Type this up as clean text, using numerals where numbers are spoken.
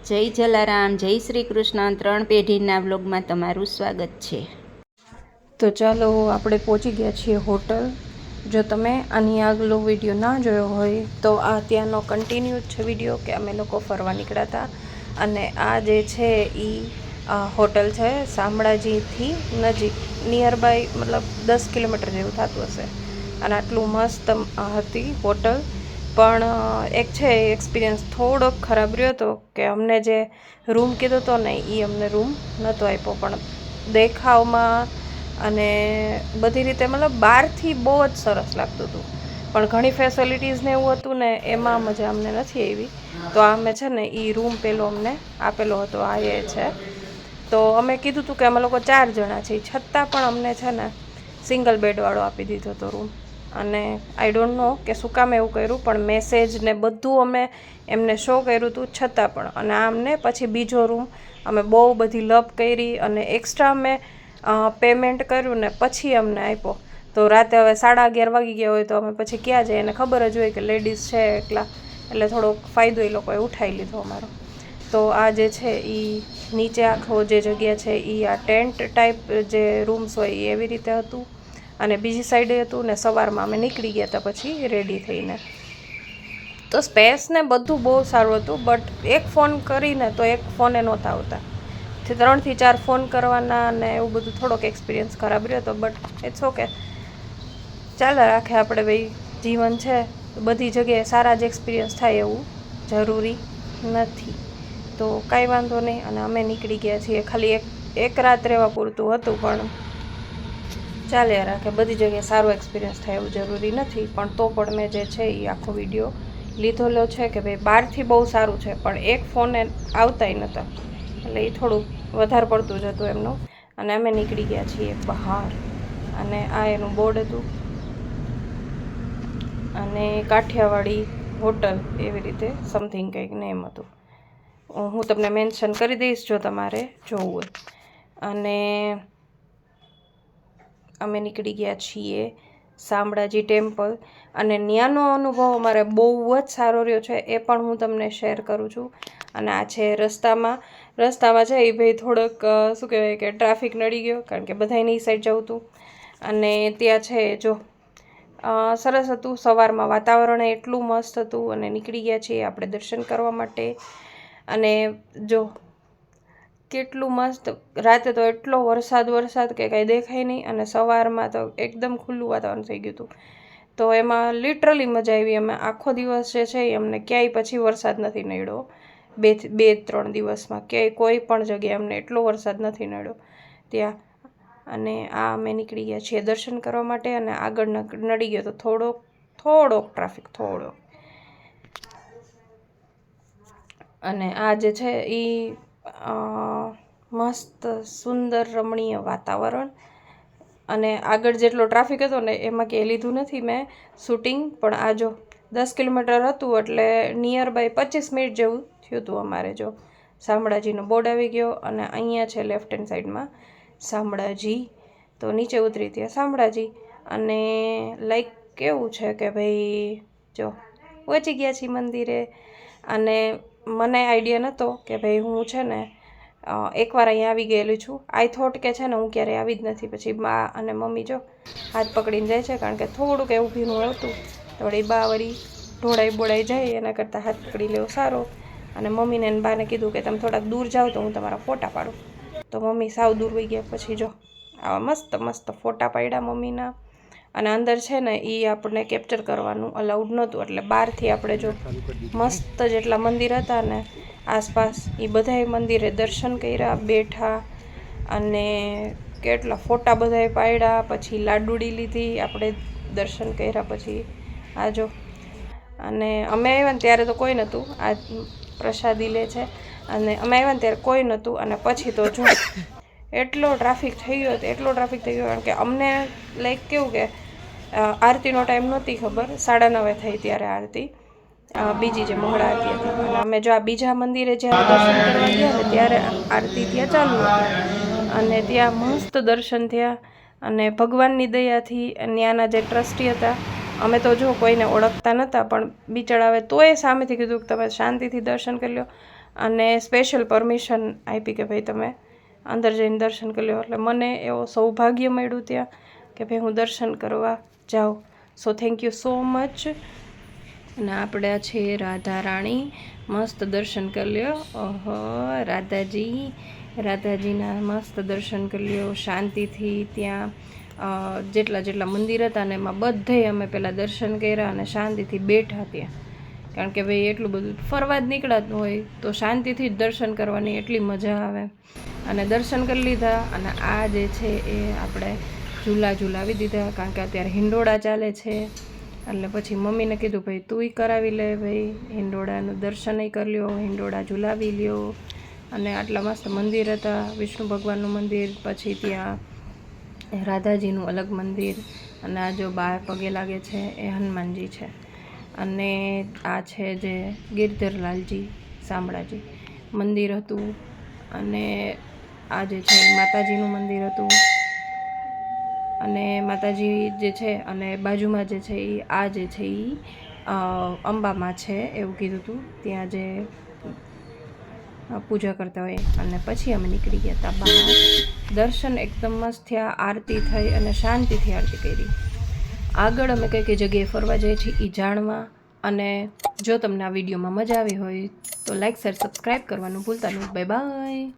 જય જલારામ, જય શ્રી કૃષ્ણ. 3 પેઢીના વ્લોગમાં તમારું સ્વાગત છે. તો ચાલો આપણે પહોંચી ગયા છીએ હોટલ. જો તમે આની આગલો વિડીયો ના જોયો હોય તો આ ત્યાંનો કન્ટિન્યુ છે વિડીયો કે અમે લોકો ફરવા નીકળ્યા હતા. અને આ જે છે એ હોટલ છે શામળાજીથી નજીક, નિયર બાય, મતલબ 10 કિલોમીટર જેવું થતું હશે. અને આટલું મસ્ત હતી હોટલ. પણ એક છે એક્સપિરિયન્સ થોડોક ખરાબ રહ્યો હતો કે અમને જે રૂમ કીધો હતો ને એ અમને રૂમ નહોતો આપ્યો. પણ દેખાવમાં અને બધી રીતે મતલબ બહારથી બહુ જ સરસ લાગતું હતું, પણ ઘણી ફેસિલિટીઝ ને એવું હતું ને એમાં મજા અમને નથી આવી. તો અમે છે ને એ રૂમ પેલો અમને આપેલો હતો, આ એ છે. તો અમે કીધું હતું કે અમે લોકો 4 જણા છીએ, છતાં પણ અમને છે ને સિંગલ બેડવાળો આપી દીધો હતો રૂમ. અને આઈ ડોન્ટ નો કે શું કામ એવું કર્યું, પણ મેસેજ ને બધું અમે એમને શો કર્યું હતું છતાં પણ. અને અમને પછી બીજો રૂમ અમે બહુ બધી લપ કરી અને એક્સ્ટ્રા અમે પેમેન્ટ કર્યું ને પછી અમને આપ્યો. તો રાતે હવે 11:30 વાગી ગયા હોય તો અમે પછી ક્યાં જઈએ, એને ખબર જ હોય કે લેડીઝ છે એકલા, એટલે થોડોક ફાયદો એ લોકોએ ઉઠાવી લીધો અમારો. તો આ જે છે એ નીચે આખો જે જગ્યા છે એ આ ટેન્ટ ટાઈપ જે રૂમ્સ હોય એ એવી રીતે હતું, અને બીજી સાઈડે હતું. ને સવારમાં અમે નીકળી ગયા હતા પછી રેડી થઈને. તો સ્પેસ ને બધું બહુ સારું હતું, બટ એક ફોન કરીને તો એક ફોને નહોતા આવતા. 3 થી 4 ફોન કરવાના અને એવું બધું થોડોક એક્સપિરિયન્સ ખરાબ રહ્યો હતો. બટ ઇટ્સ ઓકે, ચાલે રાખે. આપણે ભાઈ જીવન છે, બધી જગ્યાએ સારા જ એક્સપિરિયન્સ થાય એવું જરૂરી નથી. તો કાંઈ વાંધો નહીં. અને અમે નીકળી ગયા છીએ. ખાલી એક રાત રહેવા પૂરતું હતું, પણ ચાલ્યા રાખે. બધી જગ્યાએ સારો એક્સપિરિયન્સ થાય એવું જરૂરી નથી. પણ તો પણ મેં જે છે એ આખો વિડીયો લીધેલો છે કે ભાઈ બહારથી બહુ સારું છે, પણ એક ફોને આવતાય નહોતા, એટલે એ થોડુંક વધારે પડતું જ હતું એમનું. અને અમે નીકળી ગયા છીએ બહાર, અને આ એનું બોર્ડ હતું. અને કાઠિયાવાડી હોટલ એવી રીતે સમથિંગ કંઈક નેમ હતું. હું તમને મેન્શન કરી દઈશ જો તમારે જોવું હોય. અને અમે નીકળી ગયા છીએ શામળાજી ટેમ્પલ. અને ત્યાંનો અનુભવ અમારે બહુ જ સારો રહ્યો છે, એ પણ હું તમને શેર કરું છું. અને આ છે રસ્તામાં છે એ ભાઈ થોડોક શું કહેવાય કે ટ્રાફિક નડી ગયો, કારણ કે બધાને એ સાઈડ જવું હતું. અને ત્યાં છે જો સરસ હતું. સવારમાં વાતાવરણ એટલું મસ્ત હતું. અને નીકળી ગયા છીએ આપણે દર્શન કરવા માટે. અને જો કેટલું મસ્ત, રાતે તો એટલો વરસાદ કે કાંઈ દેખાય નહીં, અને સવારમાં તો એકદમ ખુલ્લું વાતાવરણ થઈ ગયું હતું. તો એમાં લિટરલી મજા આવી. અમે આખો દિવસ જે છે એ અમને ક્યાંય પછી વરસાદ નથી નડ્યો. 2-3 દિવસમાં ક્યાંય કોઈ પણ જગ્યાએ અમને એટલો વરસાદ નથી નડ્યો ત્યાં. અને આ અમે નીકળી ગયા છીએ દર્શન કરવા માટે. અને આગળ નડી ગયો તો થોડોક ટ્રાફિક થોડો. અને આ જે છે એ મસ્ત સુંદર રમણીય વાતાવરણ. અને આગળ જેટલો ટ્રાફિક હતો ને એમાં ક્યાંય લીધું નથી મેં શૂટિંગ. પણ આ જો 10 કિલોમીટર હતું, એટલે નિયર બાય 25 મિનિટ જેવું થયું હતું અમારે. જો શામળાજીનો બોર્ડ આવી ગયો, અને અહીંયા છે લેફ્ટ હેન્ડ સાઈડમાં શામળાજી. તો નીચે ઉતરી ત્યાં શામળાજી. અને લાઈક કેવું છે કે ભાઈ જો પહોંચી ગયા છીએ મંદિરે. અને મને આઈડિયા નહોતો કે ભાઈ હું છે ને એકવાર અહીંયા આવી ગયેલી છું. આઈ થોટ કે છે ને હું ક્યારેય આવી જ નથી. પછી બા અને મમ્મી જો હાથ પકડીને જાય છે, કારણ કે થોડુંક એવું ભીનું હતું. તો વળી બા વળી ઢોળાઈ જાય, એના કરતાં હાથ પકડી લેવો સારો. અને મમ્મીને અને બાને કીધું કે તમે થોડાક દૂર જાઓ તો હું તમારા ફોટા પાડું. તો મમ્મી સાવ દૂર વહી ગયા. પછી જો આવા મસ્ત ફોટા પાડ્યા મમ્મીના. અને અંદર છે ને એ આપણને કેપ્ચર કરવાનું અલાઉડ નહોતું, એટલે બહારથી આપણે જો મસ્ત જેટલા મંદિર હતા ને આસપાસ, એ બધાય મંદિરે દર્શન કર્યા, બેઠા, અને કેટલા ફોટા બધાય પાડ્યા. પછી લાડુડી લીધી આપણે દર્શન કર્યા પછી. આ જો, અને અમે આવ્યા ને ત્યારે તો કોઈ નહોતું. આ પ્રસાદી લે છે. અને અમે આવ્યા ને ત્યારે કોઈ નહોતું. અને પછી તો જો એટલો ટ્રાફિક થઈ ગયો, કારણ કે અમને લાઈક કેવું કે આરતીનો ટાઈમ નહોતી ખબર. 9:30 થઈ ત્યારે આરતી, બીજી જે મંગળા આરતી હતી. અને અમે જો આ બીજા મંદિરે જ્યારે દર્શન કરવા ગયા ને ત્યારે આરતી ત્યાં ચાલુ હતી. અને ત્યાં મસ્ત દર્શન થયા. અને ભગવાનની દયાથી ત્યાંના જે ટ્રસ્ટી હતા, અમે તો જો કોઈને ઓળખતા નહોતા, પણ બિચારાવે તોય સામેથી કીધું કે તમે શાંતિથી દર્શન કરી લો. અને સ્પેશિયલ પરમિશન આપી કે ભાઈ તમે અંદર જઈને દર્શન કરી લો. એટલે મને એવો સૌભાગ્ય મળ્યું ત્યાં કે ભાઈ હું દર્શન કરવા જાઉં. So thank you so much. અને આપણે છે રાધા રાણી, મસ્ત દર્શન કરી લ્યો. ઓહો રાધાજીના મસ્ત દર્શન કરી લ્યો શાંતિથી. ત્યાં જેટલા મંદિર હતા ને એમાં બધે અમે પહેલાં દર્શન કર્યા અને શાંતિથી બેઠા ત્યાં. કારણ કે ભાઈ એટલું બધું ફરવા જ નીકળાતું હોય તો શાંતિથી જ દર્શન કરવાની એટલી મજા આવે. અને દર્શન કરી લીધા અને આ જે છે એ આપણે ઝૂલાવી દીધા કારણ કે અત્યારે હિંડોળા ચાલે છે. એટલે પછી મમ્મીને કીધું ભાઈ તુંય કરાવી લે ભાઈ, હિંડોળાનું દર્શનય કરી લ્યો, હિંડોળા ઝૂલાવી લ્યો. અને આટલા મસ્ત મંદિર હતા, વિષ્ણુ ભગવાનનું મંદિર, પછી ત્યાં રાધાજીનું અલગ મંદિર, અને આ જો બા પગે લાગે છે એ હનુમાનજી છે. અને આ છે જે ગિરધરલાલજી શામળાજી મંદિર હતું. અને આ જે છે માતાજીનું મંદિર હતું. અને માતાજી જે છે અને બાજુમાં જે છે એ આ જે છે એ અંબામાં છે એવું કીધું હતું, ત્યાં જે પૂજા કરતા હોય. અને પછી અમે નીકળી ગયા હતા બહાર. દર્શન એકદમ મસ્ત થયા, આરતી થઈ અને શાંતિથી આરતી કરી. આગળ અમે કઈ જગ્યાએ ફરવા જઈએ છીએ એ જાણવા. અને જો તમને આ વિડીયોમાં મજા આવી હોય તો લાઈક શેર સબસ્ક્રાઈબ કરવાનું ભૂલતા નહીં. Bye bye.